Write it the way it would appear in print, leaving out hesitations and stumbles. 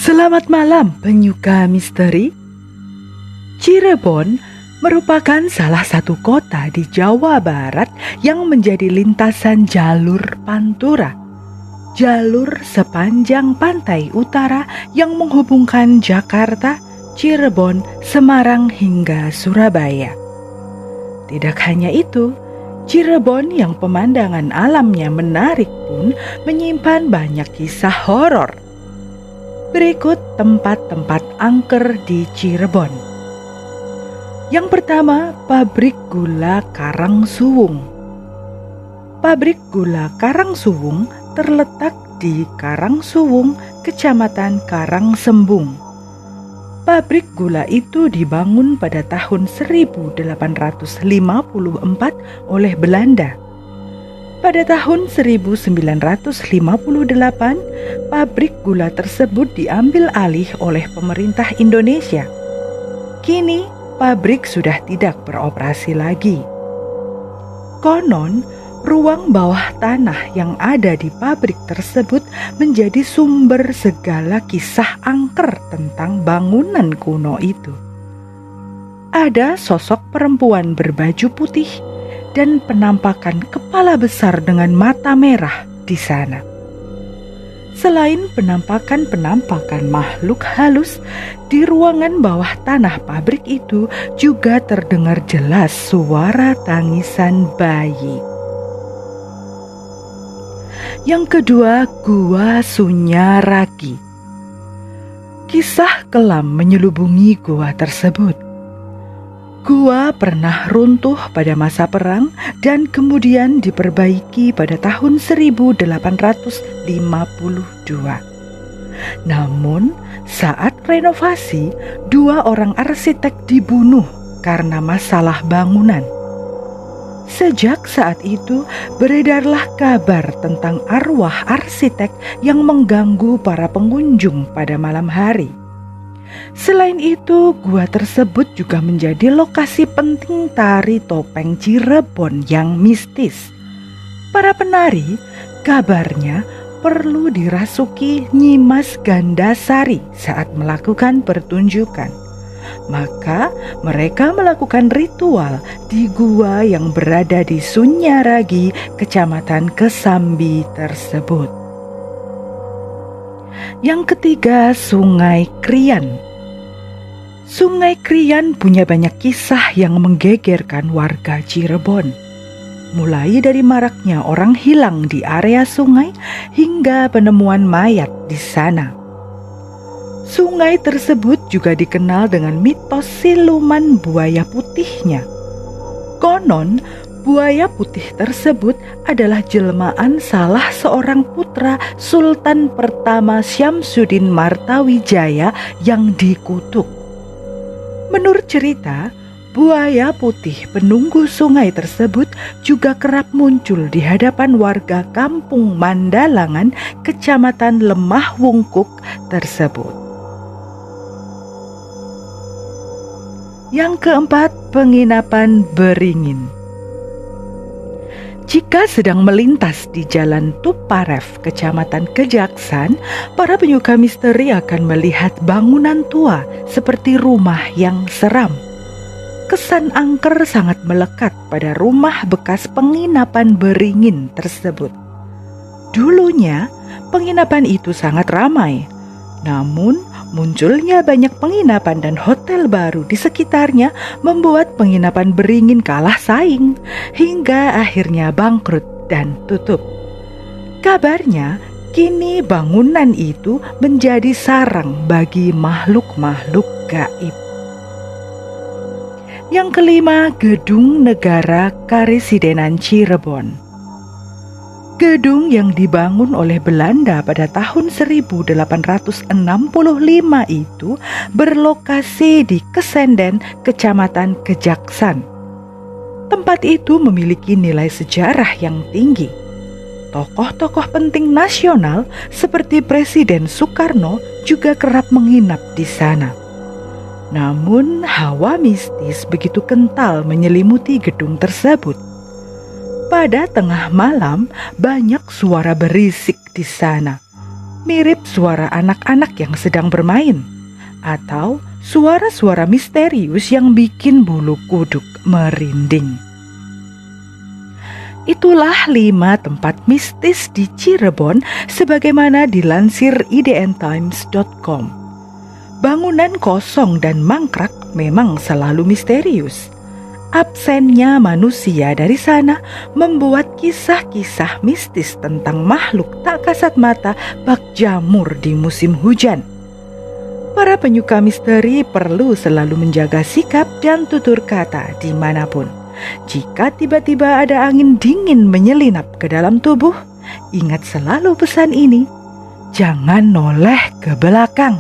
Selamat malam penyuka misteri. Cirebon merupakan salah satu kota di Jawa Barat yang menjadi lintasan jalur Pantura. Jalur sepanjang pantai utara yang menghubungkan Jakarta, Cirebon, Semarang hingga Surabaya. Tidak hanya itu, Cirebon yang pemandangan alamnya menarik pun menyimpan banyak kisah horor. Berikut tempat-tempat angker di Cirebon. Yang pertama, pabrik gula Karangsuwung. Pabrik gula Karangsuwung terletak di Karangsuwung, Kecamatan Karangsembung. Pabrik gula itu dibangun pada tahun 1854 oleh Belanda. Pada tahun 1958, pabrik gula tersebut diambil alih oleh pemerintah Indonesia. Kini, pabrik sudah tidak beroperasi lagi. Konon, ruang bawah tanah yang ada di pabrik tersebut menjadi sumber segala kisah angker tentang bangunan kuno itu. Ada sosok perempuan berbaju putih dan penampakan kepala besar dengan mata merah di sana. Selain penampakan makhluk halus, di ruangan bawah tanah pabrik itu juga terdengar jelas suara tangisan bayi. Yang kedua, Gua Sunyaragi. Kisah kelam menyelubungi gua tersebut. Gua pernah runtuh pada masa perang dan kemudian diperbaiki pada tahun 1852. Namun, saat renovasi, 2 orang arsitek dibunuh karena masalah bangunan. Sejak saat itu, beredarlah kabar tentang arwah arsitek yang mengganggu para pengunjung pada malam hari. Selain itu, gua tersebut juga menjadi lokasi penting tari topeng Cirebon yang mistis. Para penari, kabarnya perlu dirasuki Nyimas Gandasari saat melakukan pertunjukan. Maka mereka melakukan ritual di gua yang berada di Sunyaragi, Kecamatan Kesambi tersebut. Yang ketiga, Sungai Krian. Sungai Krian punya banyak kisah yang menggegerkan warga Cirebon. Mulai dari maraknya orang hilang di area sungai hingga penemuan mayat di sana. Sungai tersebut juga dikenal dengan mitos siluman buaya putihnya. Konon, buaya putih tersebut adalah jelmaan salah seorang putra Sultan pertama Syamsuddin Martawijaya yang dikutuk. Menurut cerita, buaya putih penunggu sungai tersebut juga kerap muncul di hadapan warga kampung Mandalangan, Kecamatan Lemah Wungkuk tersebut. Yang keempat, penginapan Beringin. Jika sedang melintas di Jalan Tuparef, Kecamatan Kejaksan, para penyuka misteri akan melihat bangunan tua seperti rumah yang seram. Kesan angker sangat melekat pada rumah bekas penginapan Beringin tersebut. Dulunya, penginapan itu sangat ramai. Namun, munculnya banyak penginapan dan hotel baru di sekitarnya membuat penginapan Beringin kalah saing, hingga akhirnya bangkrut dan tutup. Kabarnya, kini bangunan itu menjadi sarang bagi makhluk-makhluk gaib. Yang kelima, Gedung Negara Karesidenan Cirebon. Gedung yang dibangun oleh Belanda pada tahun 1865 itu berlokasi di Kesenden, Kecamatan Kejaksan. Tempat itu memiliki nilai sejarah yang tinggi. Tokoh-tokoh penting nasional seperti Presiden Soekarno juga kerap menginap di sana. Namun, hawa mistis begitu kental menyelimuti gedung tersebut. Pada tengah malam, banyak suara berisik di sana. mirip suara anak-anak yang sedang bermain, atau suara-suara misterius yang bikin bulu kuduk merinding. Itulah 5 tempat mistis di Cirebon sebagaimana dilansir idntimes.com. Bangunan kosong dan mangkrak memang selalu misterius. Absennya manusia dari sana membuat kisah-kisah mistis tentang makhluk tak kasat mata bak jamur di musim hujan. Para penyuka misteri perlu selalu menjaga sikap dan tutur kata dimanapun. Jika tiba-tiba ada angin dingin menyelinap ke dalam tubuh, ingat selalu pesan ini: jangan noleh ke belakang.